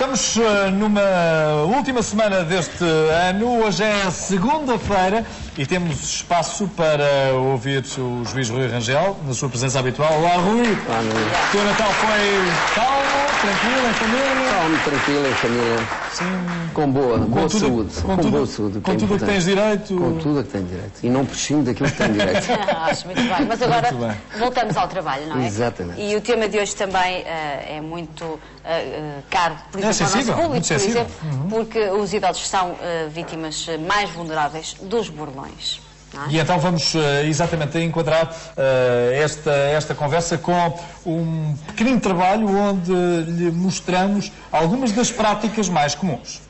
Estamos numa última semana deste ano, hoje é segunda-feira e temos espaço para ouvir o juiz Rui Rangel, na sua presença habitual. Olá, Rui. Olá, o teu Natal foi calmo, tranquilo, em família? Calmo, tranquilo, em família. Sim. Com boa saúde. Com boa saúde. Com tudo a que tens direito. Com tudo a que tens direito. E não prescindo daquilo que tenho direito. Acho muito bem. Mas agora voltamos ao trabalho, não é? Exatamente. E o tema de hoje também é muito caro, por exemplo, ao nosso público, por exemplo, porque os idosos são vítimas mais vulneráveis dos burlões. É? E então vamos exatamente enquadrar esta conversa com um pequenino trabalho onde lhe mostramos algumas das práticas mais comuns.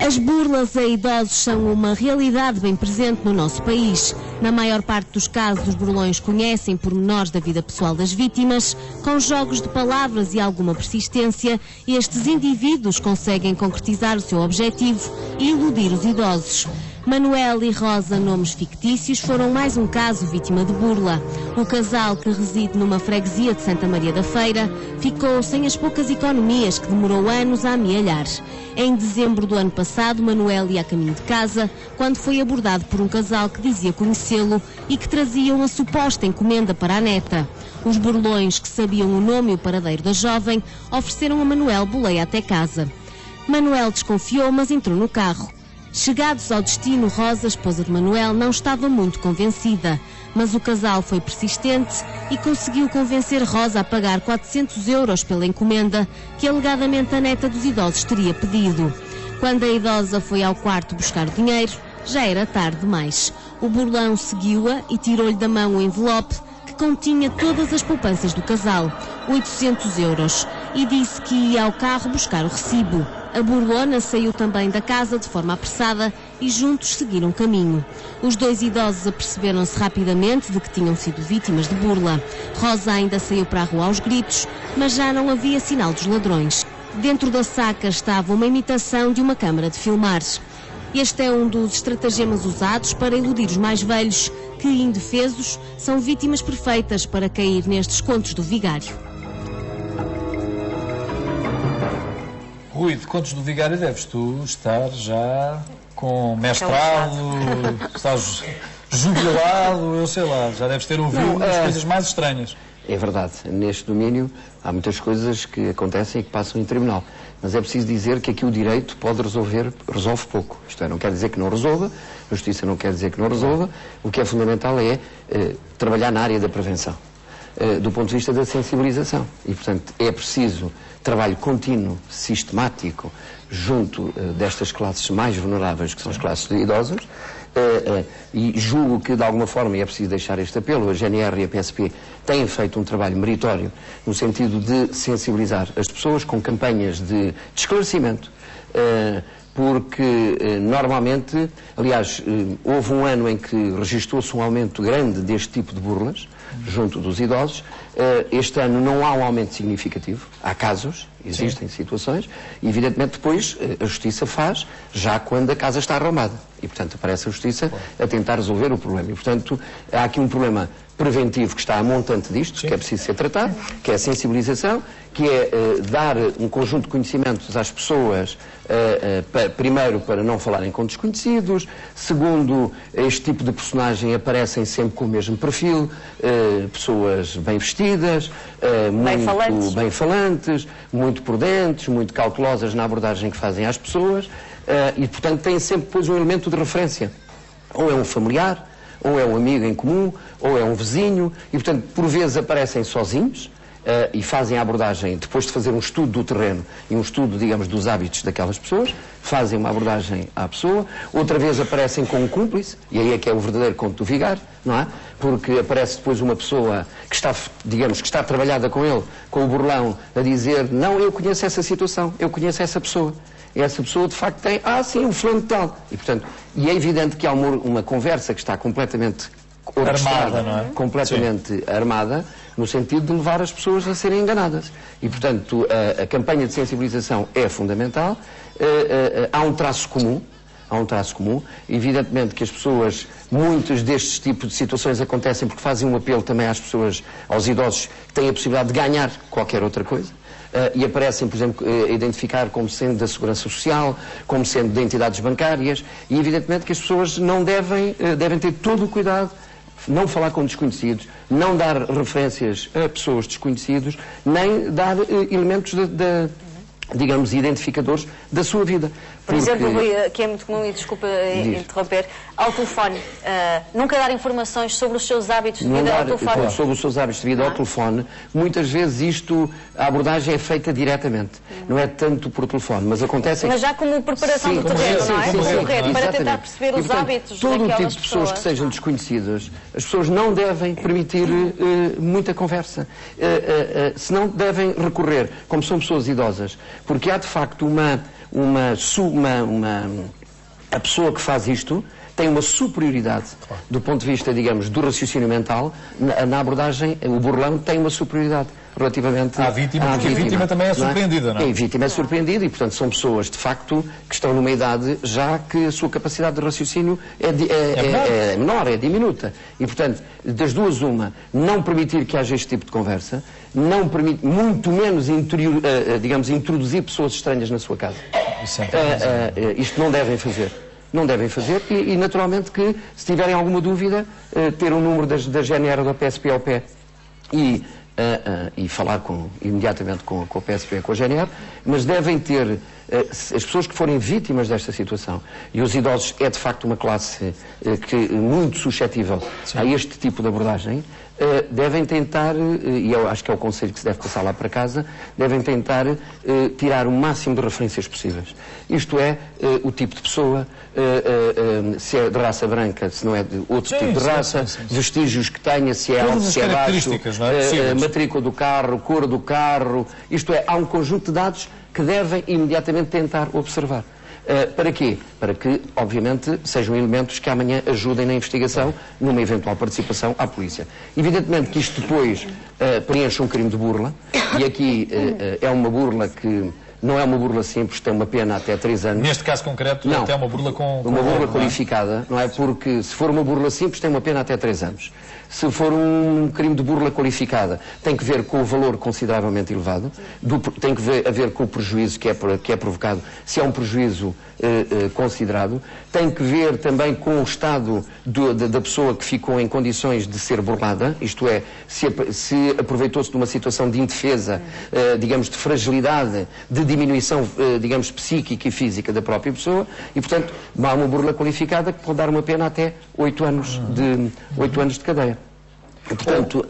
As burlas a idosos são uma realidade bem presente no nosso país. Na maior parte dos casos, os burlões conhecem pormenores da vida pessoal das vítimas. Com jogos de palavras e alguma persistência, estes indivíduos conseguem concretizar o seu objetivo e iludir os idosos. Manuel e Rosa, nomes fictícios, foram mais um caso vítima de burla. O casal, que reside numa freguesia de Santa Maria da Feira, ficou sem as poucas economias que demorou anos a amealhar. Em dezembro do ano passado, Manuel ia a caminho de casa, quando foi abordado por um casal que dizia conhecê-lo e que trazia uma suposta encomenda para a neta. Os burlões, que sabiam o nome e o paradeiro da jovem, ofereceram a Manuel boleia até casa. Manuel desconfiou, mas entrou no carro. Chegados ao destino, Rosa, esposa de Manuel, não estava muito convencida, mas o casal foi persistente e conseguiu convencer Rosa a pagar 400 € pela encomenda que alegadamente a neta dos idosos teria pedido. Quando a idosa foi ao quarto buscar o dinheiro, já era tarde demais. O burlão seguiu-a e tirou-lhe da mão o envelope que continha todas as poupanças do casal, 800 €, e disse que ia ao carro buscar o recibo. A burlona saiu também da casa de forma apressada e juntos seguiram caminho. Os dois idosos aperceberam-se rapidamente de que tinham sido vítimas de burla. Rosa ainda saiu para a rua aos gritos, mas já não havia sinal dos ladrões. Dentro da saca estava uma imitação de uma câmara de filmar. Este é um dos estratagemas usados para iludir os mais velhos, que, indefesos, são vítimas perfeitas para cair nestes contos do vigário. Rui, de contos do vigário deves tu estar já com mestrado, estás jubilado, eu sei lá, já deves ter ouvido as coisas mais estranhas. É verdade, neste domínio há muitas coisas que acontecem e que passam em tribunal. Mas é preciso dizer que aqui o direito resolve pouco. Isto é, não quer dizer que não resolva, a justiça não quer dizer que não resolva. O que é fundamental é trabalhar na área da prevenção, do ponto de vista da sensibilização. E, portanto, é preciso trabalho contínuo, sistemático, junto destas classes mais vulneráveis, que são as classes de idosos, e julgo que, de alguma forma, e é preciso deixar este apelo, a GNR e a PSP têm feito um trabalho meritório no sentido de sensibilizar as pessoas com campanhas de esclarecimento, porque normalmente, aliás, houve um ano em que registrou-se um aumento grande deste tipo de burlas junto dos idosos. Este ano não há um aumento significativo, há casos, existem situações, e evidentemente depois a Justiça faz já quando a casa está arrombada. E, portanto, aparece a Justiça a tentar resolver o problema. E, portanto, há aqui um problema preventivo que está a montante disto, que é preciso ser tratado, que é a sensibilização, que é dar um conjunto de conhecimentos às pessoas, primeiro para não falarem com desconhecidos, segundo, este tipo de personagem aparecem sempre com o mesmo perfil, pessoas bem vestidas, muito bem falantes, muito prudentes, muito cautelosas na abordagem que fazem às pessoas, e portanto têm sempre depois um elemento de referência, ou é um familiar, ou é um amigo em comum, ou é um vizinho, e portanto por vezes aparecem sozinhos, e fazem a abordagem, depois de fazer um estudo do terreno e um estudo, digamos, dos hábitos daquelas pessoas, fazem uma abordagem à pessoa, outra vez aparecem com um cúmplice, e aí é que é o verdadeiro conto do vigário, não é? Porque aparece depois uma pessoa que está, digamos, que está trabalhada com ele, com o burlão, a dizer, não, eu conheço essa situação, eu conheço essa pessoa. E essa pessoa, de facto, tem, sim, um fulano de tal. E, portanto, e é evidente que há uma conversa que está completamente armada, não é? Completamente armada, no sentido de levar as pessoas a serem enganadas. E, portanto, a campanha de sensibilização é fundamental. Há um traço comum. comum. Evidentemente que as pessoas, muitos destes tipos de situações acontecem porque fazem um apelo também às pessoas, aos idosos, que têm a possibilidade de ganhar qualquer outra coisa. E aparecem, por exemplo, a identificar como sendo da Segurança Social, como sendo de entidades bancárias, e evidentemente que as pessoas não devem ter todo o cuidado, não falar com desconhecidos, não dar referências a pessoas desconhecidos, nem dar elementos digamos, identificadores da sua vida. Por exemplo, Rui, que é muito comum, e desculpa interromper, ao telefone, nunca dar informações sobre os seus hábitos de vida ao telefone. Sobre os seus hábitos de vida ao telefone, muitas vezes a abordagem é feita diretamente, não é tanto por telefone, mas acontece... Mas já como preparação do terreno, não é? Para tentar perceber os hábitos todo daquelas o tipo de pessoas que sejam desconhecidas, as pessoas não devem permitir muita conversa, senão devem recorrer, como são pessoas idosas, porque há de facto a pessoa que faz isto tem uma superioridade do ponto de vista, digamos, do raciocínio mental. Na abordagem, o burlão tem uma superioridade relativamente à vítima, porque a vítima também é surpreendida, não é? A vítima é surpreendida e, portanto, são pessoas, de facto, que estão numa idade já que a sua capacidade de raciocínio é menor, é diminuta. E, portanto, das duas uma, não permitir que haja este tipo de conversa, não permitir, muito menos, digamos, introduzir pessoas estranhas na sua casa. Isto não devem fazer. Não devem fazer e, naturalmente, que, se tiverem alguma dúvida, ter o número da GNR ou da PSP e falar imediatamente com a PSP e com a GNR, mas devem ter, as pessoas que forem vítimas desta situação, e os idosos é de facto uma classe muito suscetível a este tipo de abordagem, devem tentar, e eu acho que é o conselho que se deve passar lá para casa, devem tentar tirar o máximo de referências possíveis. Isto é, o tipo de pessoa, se é de raça branca, se não é de outro tipo de raça, vestígios que tenha, se é alto, se é baixo, matrícula do carro, cor do carro, isto é, há um conjunto de dados que devem imediatamente tentar observar. Para quê? Para que, obviamente, sejam elementos que amanhã ajudem na investigação, numa eventual participação à polícia. Evidentemente que isto depois preenche um crime de burla, e aqui é uma burla que não é uma burla simples, tem uma pena até 3 anos. Neste caso concreto, não, até uma burla uma burla qualificada, não é? Porque se for uma burla simples, tem uma pena até 3 anos. Se for um crime de burla qualificada, tem que ver com o valor consideravelmente elevado, tem que ver com o prejuízo que é provocado, se é um prejuízo considerado, tem que ver também com o estado da pessoa que ficou em condições de ser burlada, isto é, se aproveitou-se de uma situação de indefesa, digamos, de fragilidade, de diminuição, digamos, psíquica e física da própria pessoa, e, portanto, há uma burla qualificada que pode dar uma pena até 8 anos de cadeia. E, portanto,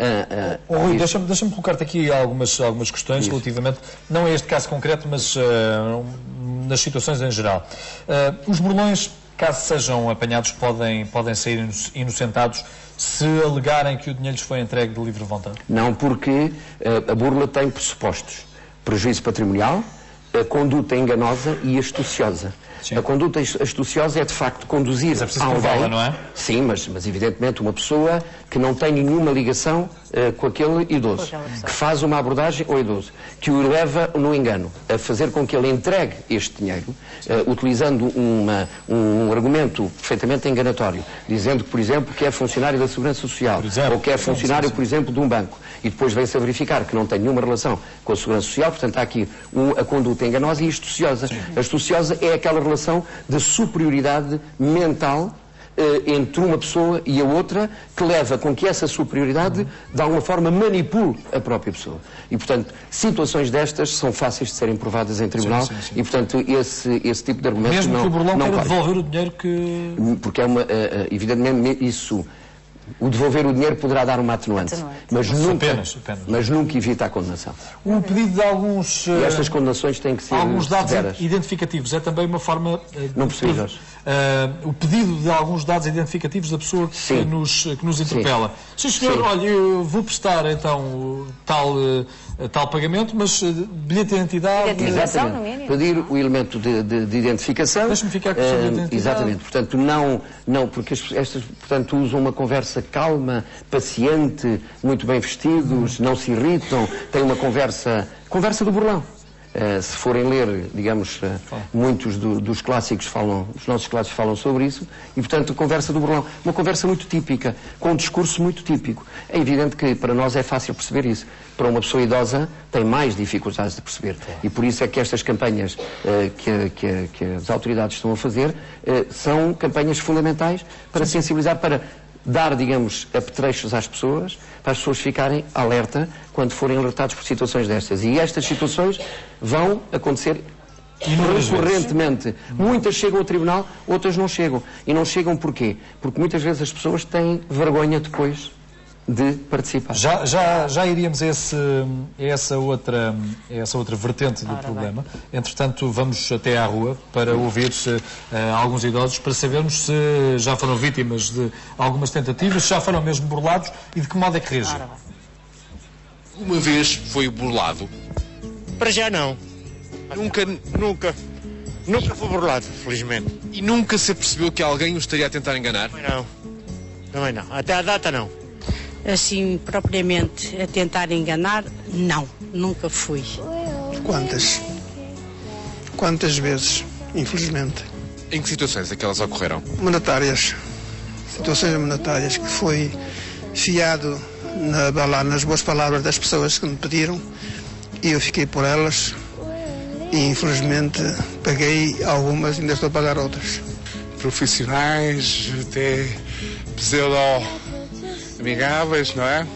Rui, deixa-me colocar-te aqui algumas questões relativamente, não a este caso concreto, mas nas situações em geral. Os burlões, caso sejam apanhados, podem sair inocentados se alegarem que o dinheiro lhes foi entregue de livre vontade? Não, porque a burla tem pressupostos. Prejuízo patrimonial, a conduta enganosa e astuciosa. Sim. A conduta astuciosa é, de facto, conduzir a alguém... não é? Sim, mas evidentemente uma pessoa que não tem nenhuma ligação com aquele idoso, que faz uma abordagem ao idoso, que o leva no engano, a fazer com que ele entregue este dinheiro, utilizando um argumento perfeitamente enganatório, dizendo que, por exemplo, que é funcionário da Segurança Social, ou que é funcionário, por exemplo, de um banco, e depois vem-se a verificar que não tem nenhuma relação com a Segurança Social. Portanto, há aqui a conduta enganosa e astuciosa. A astuciosa é aquela relação de superioridade mental entre uma pessoa e a outra, que leva com que essa superioridade, de alguma forma, manipule a própria pessoa. E, portanto, situações destas são fáceis de serem provadas em tribunal. Sim. E, portanto, esse tipo de argumento mesmo não... Mesmo que o burlão queira devolver o dinheiro que... Porque é evidentemente, isso... O devolver o dinheiro poderá dar uma atenuante. Mas nunca evita a condenação. O pedido de alguns... E estas condenações têm que ser alguns dados severas. Identificativos é também uma forma... Não percebi, Jorge. O pedido de alguns dados identificativos da pessoa que nos interpela. Sim, senhor, olha, eu vou prestar então tal pagamento, mas bilhete de identidade... Identificação, no mínimo. Pedir o elemento de identificação. Deixa-me ficar com a sua identidade. Exatamente. Portanto, não porque estas, portanto, usam uma conversa calma, paciente, muito bem vestidos, não se irritam, têm uma conversa do burlão. Se forem ler, digamos, muitos dos clássicos os nossos clássicos falam sobre isso, e portanto a conversa do burlão, uma conversa muito típica, com um discurso muito típico. É evidente que para nós é fácil perceber isso. Para uma pessoa idosa tem mais dificuldades de perceber. E por isso é que estas campanhas que as autoridades estão a fazer são campanhas fundamentais para sensibilizar, para dar, digamos, apetrechos às pessoas, para as pessoas ficarem alerta quando forem alertados por situações destas. E estas situações vão acontecer recorrentemente. Muitas chegam ao tribunal, outras não chegam. E não chegam porquê? Porque muitas vezes as pessoas têm vergonha depois de participar. Já iríamos a essa outra vertente do problema. Entretanto, vamos até à rua para ouvir alguns idosos, para sabermos se já foram vítimas de algumas tentativas, se já foram mesmo burlados e de que modo é que reagiram. Uma vez foi burlado? Para já não. Nunca fui burlado, felizmente. E nunca se percebeu que alguém o estaria a tentar enganar? Também não. Até à data não. Assim, propriamente, a tentar enganar, não. Nunca fui. Quantas vezes, infelizmente. Em que situações é que elas ocorreram? Monetárias. Situações monetárias, que foi fiado nas boas palavras das pessoas que me pediram, e eu fiquei por elas, e infelizmente paguei algumas e ainda estou a pagar outras. Profissionais, até pseudo-amigáveis, não é?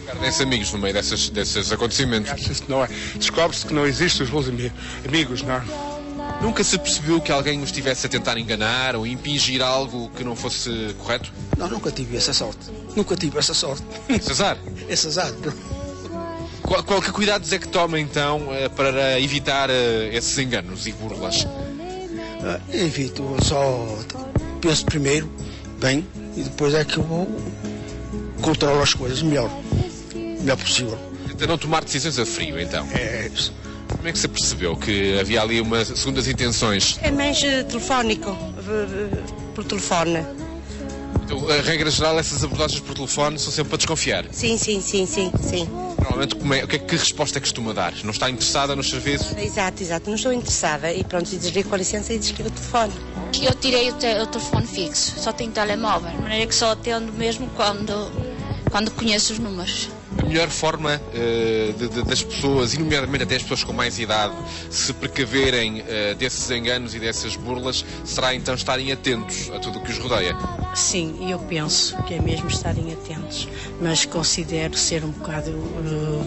Perdem-se amigos no meio desses acontecimentos. Descobre-se que não existem os bons amigos, não é? Nunca se percebeu que alguém os estivesse a tentar enganar ou impingir algo que não fosse correto? Não, nunca tive essa sorte. Esse azar? Esse azar. Que cuidados é que toma, então, para evitar esses enganos e burlas? Evito, só penso primeiro bem e depois é que eu vou controlar as coisas melhor possível. Tenta não tomar decisões a frio, então? É isso. Como é que se percebeu que havia ali umas segundas intenções? É mais telefónico, por telefone. Então, a regra geral, essas abordagens por telefone são sempre para desconfiar? Sim. Normalmente, que resposta é que costuma dar? Não está interessada nos serviços? Exato. Não estou interessada. E pronto, desligo com licença e desligo o telefone. Eu tirei o telefone fixo, só tenho telemóvel, de maneira que só atendo mesmo quando conheço os números. A melhor forma das pessoas, e nomeadamente até as pessoas com mais idade, se precaverem desses enganos e dessas burlas, será então estarem atentos a tudo o que os rodeia? Sim, eu penso que é mesmo estarem atentos, mas considero ser um bocado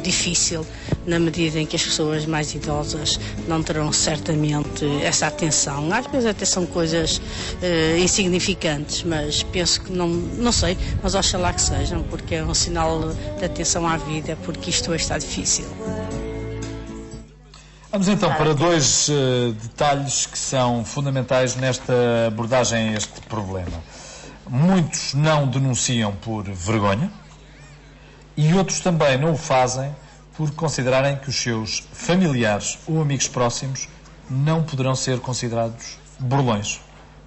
difícil na medida em que as pessoas mais idosas não terão certamente essa atenção. Às vezes até são coisas insignificantes, mas penso que não sei, mas oxalá que sejam, porque é um sinal de atenção à vida, porque isto hoje está difícil. Vamos então para dois detalhes que são fundamentais nesta abordagem a este problema. Muitos não denunciam por vergonha e outros também não o fazem por considerarem que os seus familiares ou amigos próximos não poderão ser considerados burlões,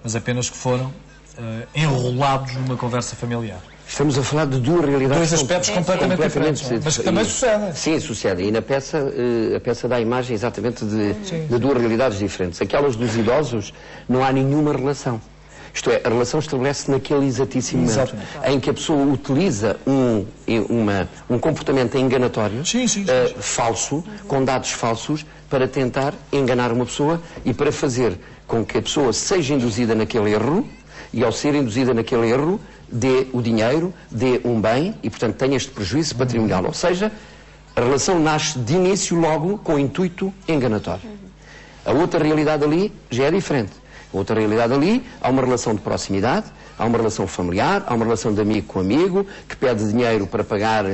mas apenas que foram enrolados numa conversa familiar. Estamos a falar de duas realidades. Dois aspectos completamente diferentes, mas que também sucedem. Sim, sucedem. E na peça, a peça dá a imagem exatamente de duas realidades diferentes. Aquelas dos idosos, não há nenhuma relação. Isto é, a relação estabelece naquele exatíssimo momento em que a pessoa utiliza um comportamento enganatório, falso, com dados falsos, para tentar enganar uma pessoa e para fazer com que a pessoa seja induzida naquele erro, e ao ser induzida naquele erro, dê o dinheiro, dê um bem e, portanto, tenha este prejuízo patrimonial. Ou seja, a relação nasce de início logo com o intuito enganatório. A outra realidade ali já é diferente. A outra realidade ali, há uma relação de proximidade, há uma relação familiar, há uma relação de amigo com amigo, que pede dinheiro para pagar,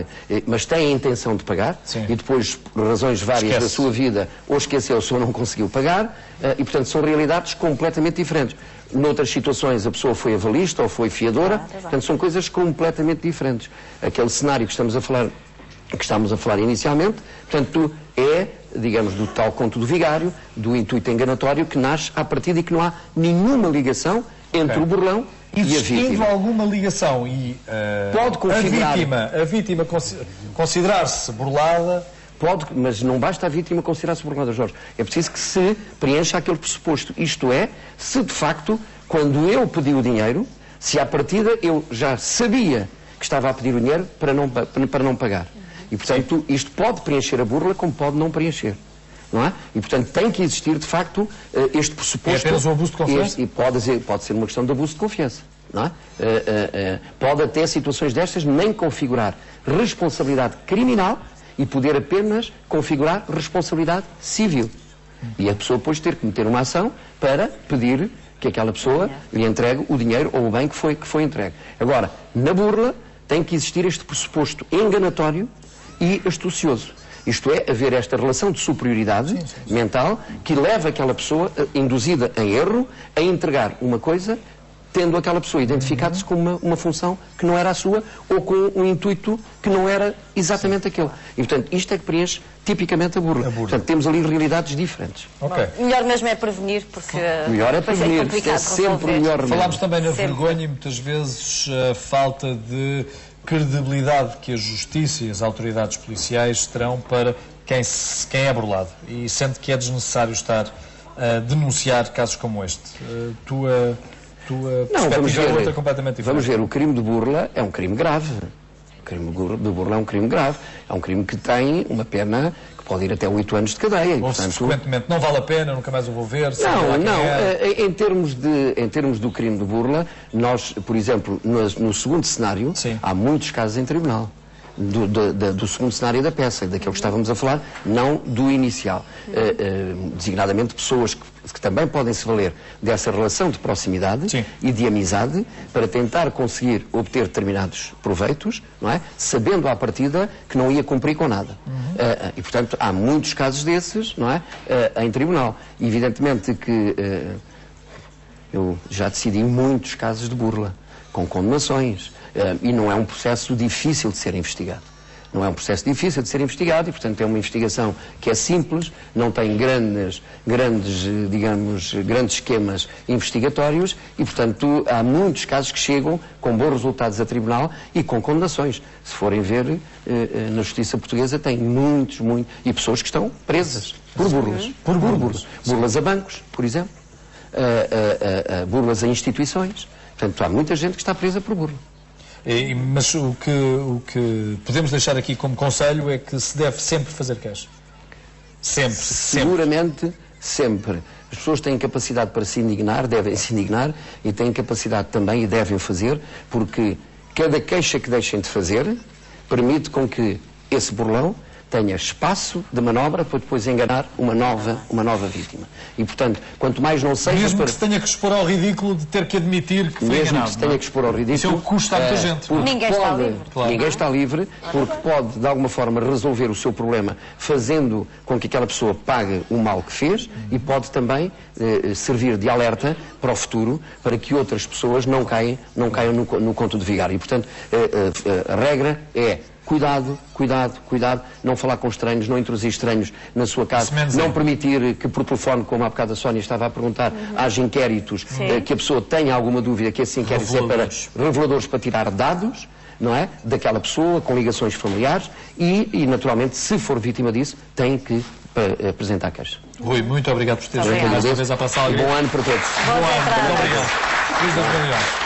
mas tem a intenção de pagar, e depois, por razões várias da sua vida, ou esqueceu-se ou não conseguiu pagar, e, portanto, são realidades completamente diferentes. Noutras situações, a pessoa foi avalista ou foi fiadora, portanto, são coisas completamente diferentes. Aquele cenário que estamos a falar inicialmente, portanto, é, digamos, do tal conto do vigário, do intuito enganatório que nasce à partida e que não há nenhuma ligação entre o burlão e a vítima. Existindo alguma ligação e pode configurar... a vítima considerar-se burlada, mas não basta a vítima considerar-se burlada, Jorge. É preciso que se preencha aquele pressuposto. Isto é, se de facto, quando eu pedi o dinheiro, se à partida eu já sabia que estava a pedir o dinheiro para não pagar. E, portanto, isto pode preencher a burla como pode não preencher. Não é? E, portanto, tem que existir, de facto, este pressuposto... É apenas um abuso de confiança? E pode ser uma questão de abuso de confiança. Não é? Pode até situações destas nem configurar responsabilidade criminal e poder apenas configurar responsabilidade civil. E a pessoa depois ter que meter uma ação para pedir que aquela pessoa lhe entregue o dinheiro ou o bem que foi entregue. Agora, na burla tem que existir este pressuposto enganatório e astucioso. Isto é, haver esta relação de superioridade mental que leva aquela pessoa, induzida em erro, a entregar uma coisa, tendo aquela pessoa identificado-se com uma função que não era a sua ou com um intuito que não era exatamente aquele. E, portanto, isto é que preenche tipicamente a burla. Portanto, temos ali realidades diferentes. Melhor mesmo é prevenir, porque melhor é prevenir, é sempre o melhor. Falámos também na vergonha e muitas vezes a falta de credibilidade que a justiça e as autoridades policiais terão para quem é burlado e sente que é desnecessário estar a denunciar casos como este. Tua perspectiva é outra completamente diferente. Vamos ver, o crime de burla é um crime grave. O crime de burla é um crime grave. É um crime que tem uma pena que pode ir até 8 anos de cadeia. Ou, portanto, frequentemente, não vale a pena, nunca mais o vou ver. Em termos do crime de burla, nós, por exemplo, no segundo cenário, há muitos casos em tribunal. Do segundo cenário da peça, daquilo que estávamos a falar, não do inicial. Designadamente pessoas que também podem se valer dessa relação de proximidade e de amizade para tentar conseguir obter determinados proveitos, não é? Sabendo à partida que não ia cumprir com nada. E, portanto, há muitos casos desses, não é? Em tribunal. Evidentemente que eu já decidi muitos casos de burla, com condenações. E não é um processo difícil de ser investigado. Não é um processo difícil de ser investigado e, portanto, é uma investigação que é simples, não tem grandes esquemas investigatórios e, portanto, há muitos casos que chegam com bons resultados a tribunal e com condenações. Se forem ver, na justiça portuguesa tem muitos, e pessoas que estão presas por burlas. Por burlas. Burlas a bancos, por exemplo. Burlas a instituições. Portanto, há muita gente que está presa por burla. Mas o que podemos deixar aqui como conselho é que se deve sempre fazer queixa. Sempre. Seguramente, sempre. As pessoas têm capacidade para se indignar, devem se indignar, e têm capacidade também, e devem fazer, porque cada queixa que deixem de fazer permite com que esse burlão tenha espaço de manobra para depois enganar uma nova vítima. E, portanto, quanto mais não seja... Mesmo que se tenha que expor ao ridículo de ter que admitir que foi enganado. Mesmo que se tenha que expor ao ridículo... Isso é o que custa a muita gente. Ninguém está livre. Ninguém está livre, porque pode, de alguma forma, resolver o seu problema fazendo com que aquela pessoa pague o mal que fez e pode também servir de alerta para o futuro, para que outras pessoas não caiam no conto de vigário. E, portanto, a regra é... Cuidado, não falar com estranhos, não introduzir estranhos na sua casa, não permitir que por telefone, como há bocado a Sónia estava a perguntar, haja inquéritos, que a pessoa tenha alguma dúvida, que esses inquéritos é para reveladores para tirar dados, não é? Daquela pessoa, com ligações familiares e naturalmente, se for vítima disso, tem que apresentar queixa. Rui, muito obrigado por teres vindo mais uma vez à passada. Bom ano para todos. Bom ano, muito obrigado.